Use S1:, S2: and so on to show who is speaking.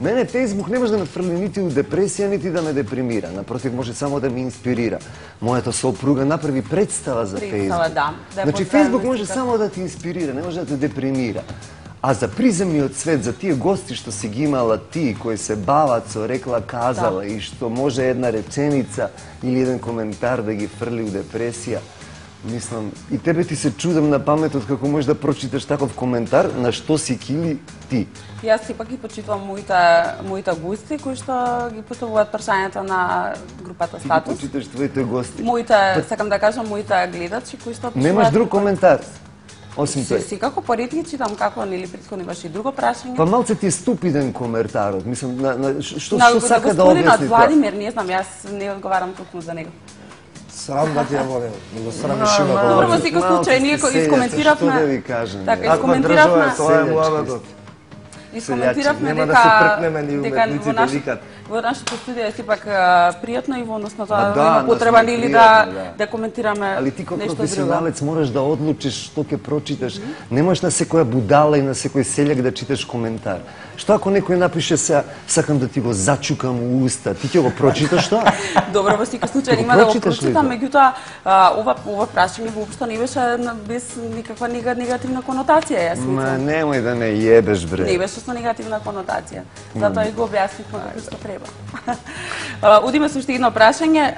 S1: Мене Фейсбук не може да ме фрли нити у депресија, нити да ме депримира. Напротив, може само да ме инспирира. Мојата сопруга направи представа за Фейсбук.
S2: Да.
S1: Значи, Фейсбук може само да те инспирира, не може да те депримира. А за приземниот свет, за тие гости што си ги имала ти, кои се бават со рекла казала и што може една реченица или еден коментар да ги фрли у депресија, мислам, и тебе ти се чудам на паметот како можеш да прочиташ таков коментар, на што си кили ти.
S2: Јас сепак ги почитувам моите гости кои што ги поставуваат прашањата на групата Статус.
S1: Ти почиташ твоите гости.
S2: Сакам да кажам, моите гледачи кои што
S1: Немаш друг коментар? Осим тој.
S2: Секако поред ги читам како нели претходно имаше и друго прашање.
S1: Па малце ти е ступиден коментарот. Мислам, што сака да објасни
S2: тоа? Владимир, не знам, јас не одговарам токму за него.
S3: Срам да ти ја водим, да го срамиш има
S2: Добро, во секој случај, ние искоментиравме...
S1: Што да ви кажем?
S2: Така, искоментиравме...
S3: Тоа е муабетот.
S2: Искоментиравме
S3: Нема да се пркнеме ни уметници да викат.
S2: Во нашето студио е сепак пријатно и во односно тоа
S1: да,
S2: има потреба или да коментираме.
S1: Али ти како
S2: нешто
S1: професионалец мораш да одлучиш што ќе прочиташ. Не можеш на секоја будала и на секој селјак да читаш коментар. Што ако некој напише се сакам да ти го зачукам у уста, ти ќе го прочиташ тоа?
S2: Добро, во секој случај нема да го прочитам, меѓутоа ова прашање воопшто не беше без никаква негативна конотација, јас мислам.
S1: Ма немој да ме јебеш, бре.
S2: Не беше со негативна конотација. Затоа и го објаснивме како што треба. Удиме со уште едно прашање.